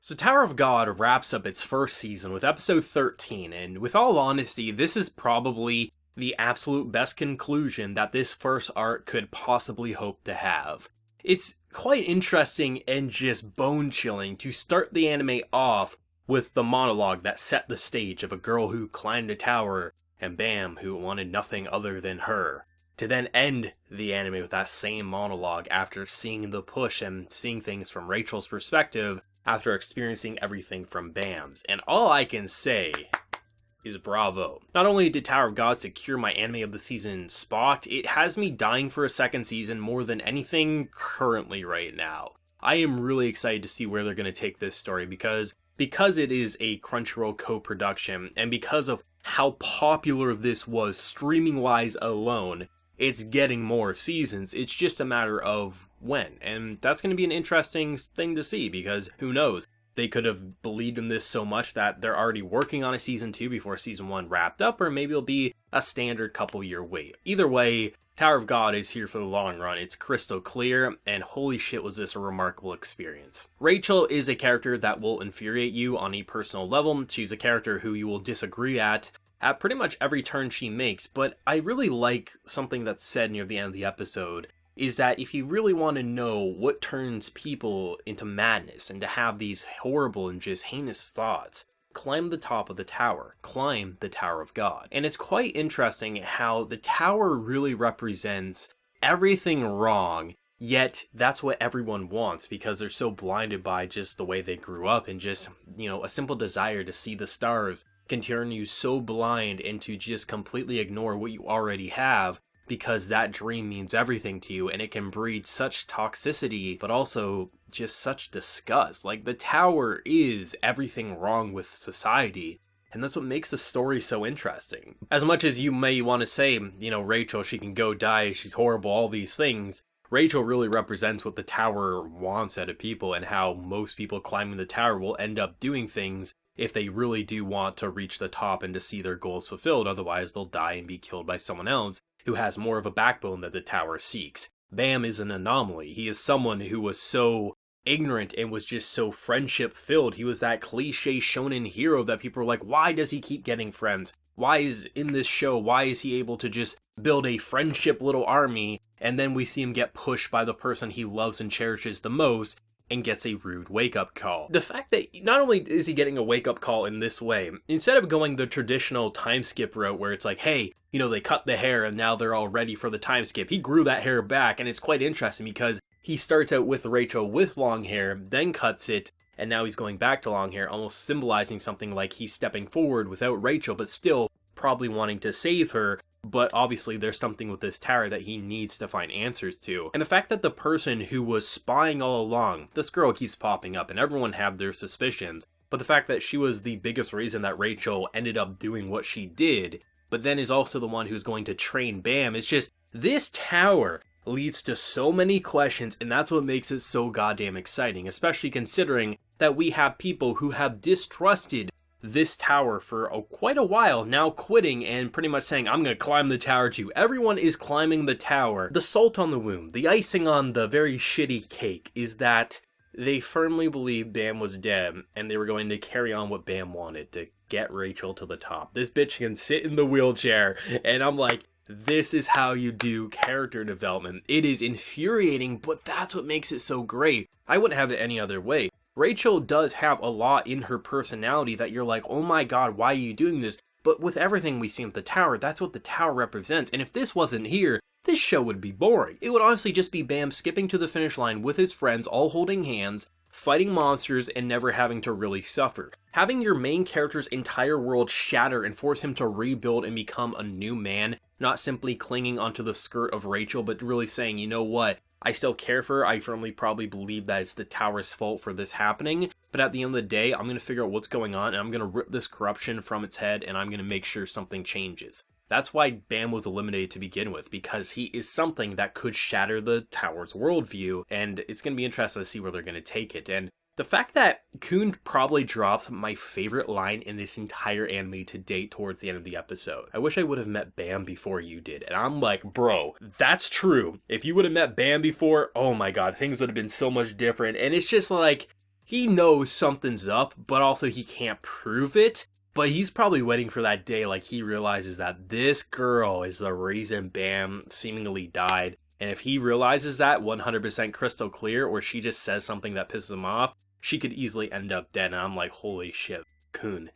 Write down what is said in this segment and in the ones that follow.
So Tower of God wraps up its first season with episode 13, and with all honesty, this is probably the absolute best conclusion that this first arc could possibly hope to have. It's quite interesting and just bone-chilling to start the anime off with the monologue that set the stage of a girl who climbed a tower, and Bam, who wanted nothing other than her. To then end the anime with that same monologue after seeing the push and seeing things from Rachel's perspective, after experiencing everything from Bam's. And all I can say is bravo. Not only did Tower of God secure my anime of the season spot, it has me dying for a second season more than anything currently right now. I am really excited to see where they're going to take this story because it is a Crunchyroll co-production, and because of how popular this was streaming-wise alone, it's getting more seasons. It's just a matter of when, and that's going to be an interesting thing to see, because who knows, they could have believed in this so much that they're already working on a season 2 before season 1 wrapped up, or maybe it'll be a standard couple year wait. Either way, Tower of God is here for the long run. It's crystal clear, and holy shit was this a remarkable experience. Rachel is a character that will infuriate you on a personal level. She's a character who you will disagree at pretty much every turn she makes, but I really like something that's said near the end of the episode, is that if you really want to know what turns people into madness and to have these horrible and just heinous thoughts, climb the top of the tower. Climb the Tower of God. And it's quite interesting how the tower really represents everything wrong, yet that's what everyone wants because they're so blinded by just the way they grew up and just, a simple desire to see the stars can turn you so blind and to just completely ignore what you already have, because that dream means everything to you, and it can breed such toxicity, but also just such disgust. Like, the tower is everything wrong with society, and that's what makes the story so interesting. As much as you may want to say, Rachel, she can go die, she's horrible, all these things, Rachel really represents what the tower wants out of people, and how most people climbing the tower will end up doing things if they really do want to reach the top and to see their goals fulfilled. Otherwise, they'll die and be killed by someone else who has more of a backbone that the tower seeks. Bam is an anomaly. He is someone who was so ignorant and was just so friendship-filled. He was that cliche shonen hero that people are like, why does he keep getting friends? Why is in this show, why is he able to just build a friendship little army, and then we see him get pushed by the person he loves and cherishes the most, and gets a rude wake-up call. The fact that not only is he getting a wake-up call in this way, instead of going the traditional time skip route where it's like, hey, they cut the hair and now they're all ready for the time skip, he grew that hair back, and it's quite interesting because he starts out with Rachel with long hair, then cuts it, and now he's going back to long hair, almost symbolizing something like he's stepping forward without Rachel, but still probably wanting to save her. But obviously there's something with this tower that he needs to find answers to. And the fact that the person who was spying all along, this girl keeps popping up and everyone had their suspicions, but the fact that she was the biggest reason that Rachel ended up doing what she did, but then is also the one who's going to train Bam, it's just, this tower leads to so many questions, and that's what makes it so goddamn exciting, especially considering that we have people who have distrusted this tower for quite a while, now quitting and pretty much saying, I'm gonna climb the tower too. Everyone is climbing the tower. The salt on the wound, the icing on the very shitty cake, is that they firmly believed Bam was dead, and they were going to carry on what Bam wanted, to get Rachel to the top. This bitch can sit in the wheelchair, and I'm like, this is how you do character development. It is infuriating, but that's what makes it so great. I wouldn't have it any other way. Rachel does have a lot in her personality that you're like, oh my god, why are you doing this? But with everything we see at the tower, that's what the tower represents. And if this wasn't here, this show would be boring. It would honestly just be Bam skipping to the finish line with his friends, all holding hands, fighting monsters, and never having to really suffer. Having your main character's entire world shatter and force him to rebuild and become a new man, not simply clinging onto the skirt of Rachel, but really saying, you know what? I still care for her. I firmly probably believe that it's the tower's fault for this happening, but at the end of the day, I'm going to figure out what's going on, and I'm going to rip this corruption from its head, and I'm going to make sure something changes. That's why Bam was eliminated to begin with, because he is something that could shatter the tower's worldview, and it's going to be interesting to see where they're going to take it. And the fact that Kun probably drops my favorite line in this entire anime to date towards the end of the episode. I wish I would have met Bam before you did. And I'm like, bro, that's true. If you would have met Bam before, oh my god, things would have been so much different. And it's just like, he knows something's up, but also he can't prove it. But he's probably waiting for that day, like he realizes that this girl is the reason Bam seemingly died. And if he realizes that 100% crystal clear, or she just says something that pisses him off, she could easily end up dead. And I'm like, holy shit, Kun,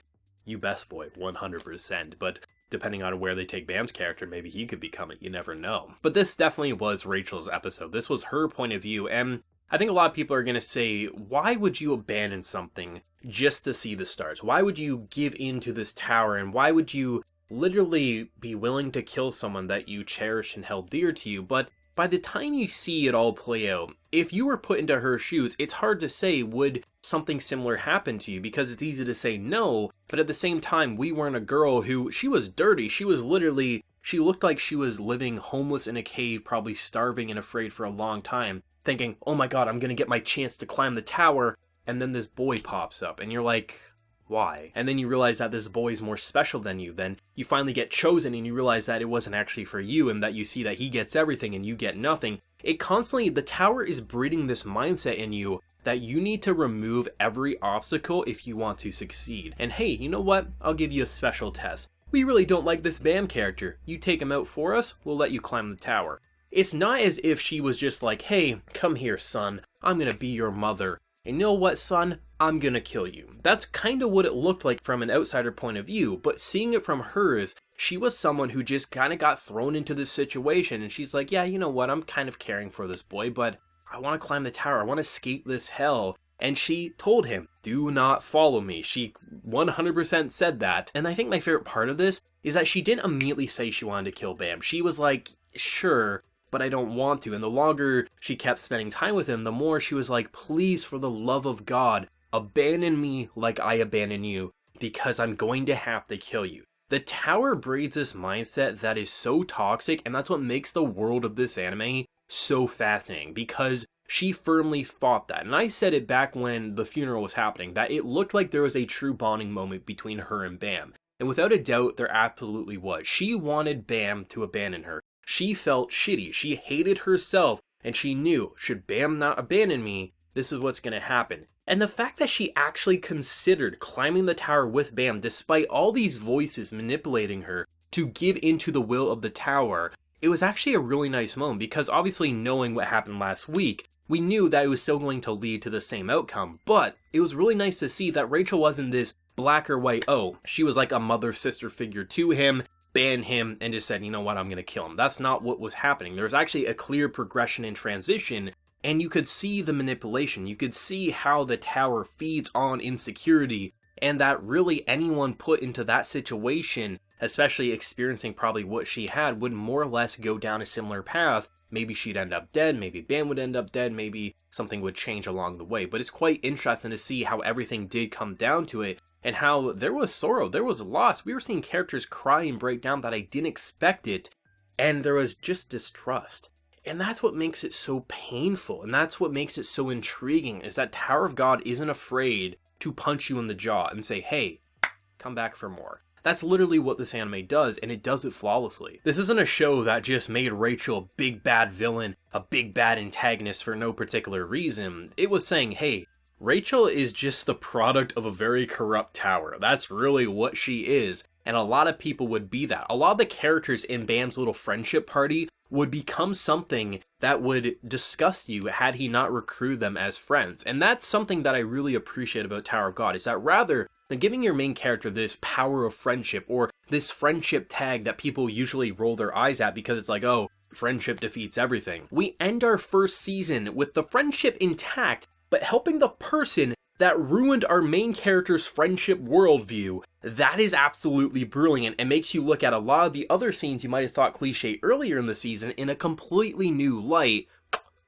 you best boy, 100%. But depending on where they take Bam's character, maybe he could become it, you never know. But this definitely was Rachel's episode. This was her point of view, and I think a lot of people are going to say, why would you abandon something just to see the stars? Why would you give in to this tower, and why would you literally be willing to kill someone that you cherish and held dear to you? But by the time you see it all play out, if you were put into her shoes, it's hard to say would something similar happen to you, because it's easy to say no, but at the same time, we weren't a girl who, she was dirty, she looked like she was living homeless in a cave, probably starving and afraid for a long time, thinking, oh my god, I'm gonna get my chance to climb the tower, and then this boy pops up, and you're like, why? And then you realize that this boy is more special than you. Then you finally get chosen and you realize that it wasn't actually for you, and that you see that he gets everything and you get nothing. It constantly, the tower is breeding this mindset in you that you need to remove every obstacle if you want to succeed. And hey, you know what? I'll give you a special test. We really don't like this Bam character. You take him out for us, we'll let you climb the tower. It's not as if she was just like, hey, come here, son. I'm gonna be your mother. And you know what, son? I'm gonna kill you. That's kind of what it looked like from an outsider point of view, but seeing it from hers, she was someone who just kind of got thrown into this situation, and she's like, yeah, you know what, I'm kind of caring for this boy, but I want to climb the tower, I want to escape this hell. And she told him, do not follow me. She 100% said that. And I think my favorite part of this is that she didn't immediately say she wanted to kill Bam. She was like, sure, but I don't want to. And the longer she kept spending time with him, the more she was like, please, for the love of God, abandon me like I abandon you, because I'm going to have to kill you. The tower breeds this mindset that is so toxic, and that's what makes the world of this anime so fascinating, because she firmly fought that. And I said it back when the funeral was happening, that it looked like there was a true bonding moment between her and Bam. And without a doubt, there absolutely was. She wanted Bam to abandon her. She felt shitty. She hated herself, and she knew, should Bam not abandon me, this is what's going to happen. And the fact that she actually considered climbing the tower with Bam, despite all these voices manipulating her to give into the will of the tower, it was actually a really nice moment, because obviously knowing what happened last week, we knew that it was still going to lead to the same outcome, but it was really nice to see that Rachel wasn't this black or white, oh, she was like a mother-sister figure to him, banned him, and just said, you know what, I'm gonna kill him. That's not what was happening. There was actually a clear progression and transition, and you could see the manipulation. You could see how the tower feeds on insecurity, and that really anyone put into that situation, especially experiencing probably what she had, would more or less go down a similar path. Maybe she'd end up dead, maybe Bam would end up dead, maybe something would change along the way. But it's quite interesting to see how everything did come down to it, and how there was sorrow, there was loss. We were seeing characters cry and break down that I didn't expect it, and there was just distrust. And that's what makes it so painful, and that's what makes it so intriguing, is that Tower of God isn't afraid to punch you in the jaw and say, hey, come back for more. That's literally what this anime does, and it does it flawlessly. This isn't a show that just made Rachel a big bad villain, a big bad antagonist for no particular reason. It was saying, hey, Rachel is just the product of a very corrupt tower. That's really what she is, and a lot of people would be that. A lot of the characters in Bam's little friendship party would become something that would disgust you had he not recruited them as friends. And that's something that I really appreciate about Tower of God, is that rather than giving your main character this power of friendship, or this friendship tag that people usually roll their eyes at because it's like, oh, friendship defeats everything, we end our first season with the friendship intact, but helping the person that ruined our main character's friendship worldview. That is absolutely brilliant, and makes you look at a lot of the other scenes you might have thought cliche earlier in the season in a completely new light.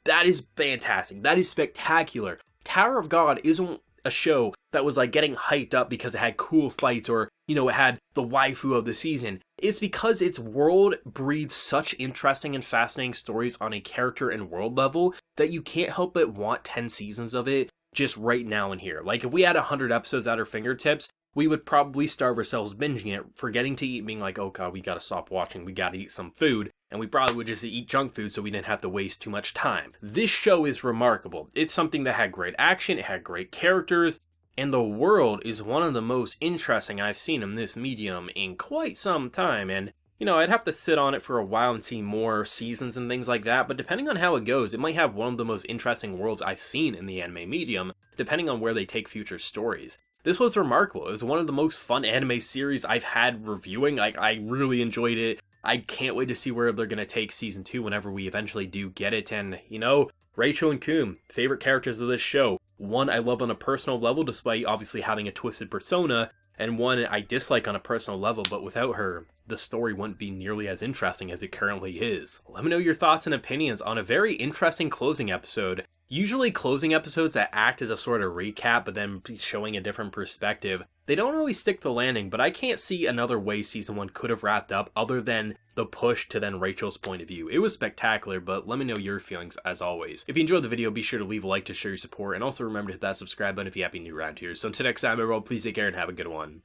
That is fantastic. That is spectacular. Tower of God isn't a show that was like getting hyped up because it had cool fights, or, you know, it had the waifu of the season. It's because its world breeds such interesting and fascinating stories on a character and world level that you can't help but want 10 seasons of it just right now and here. Like, if we had 100 episodes at our fingertips, we would probably starve ourselves binging it, forgetting to eat, being like, oh god, we gotta stop watching, we gotta eat some food, and we probably would just eat junk food so we didn't have to waste too much time. This show is remarkable. It's something that had great action, it had great characters, and the world is one of the most interesting I've seen in this medium in quite some time, and I'd have to sit on it for a while and see more seasons and things like that, but depending on how it goes, it might have one of the most interesting worlds I've seen in the anime medium, depending on where they take future stories. This was remarkable. It was one of the most fun anime series I've had reviewing. I really enjoyed it. I can't wait to see where they're going to take season 2 whenever we eventually do get it, and, Rachel and Coom, favorite characters of this show. One I love on a personal level, despite obviously having a twisted persona, and one I dislike on a personal level, but without her, the story wouldn't be nearly as interesting as it currently is. Let me know your thoughts and opinions on a very interesting closing episode. Usually closing episodes that act as a sort of recap, but then showing a different perspective, they don't always stick the landing, but I can't see another way season 1 could have wrapped up other than the push to then Rachel's point of view. It was spectacular, but let me know your feelings as always. If you enjoyed the video, be sure to leave a like to show your support, and also remember to hit that subscribe button if you happen to be new around here. So until next time, everyone, please take care and have a good one.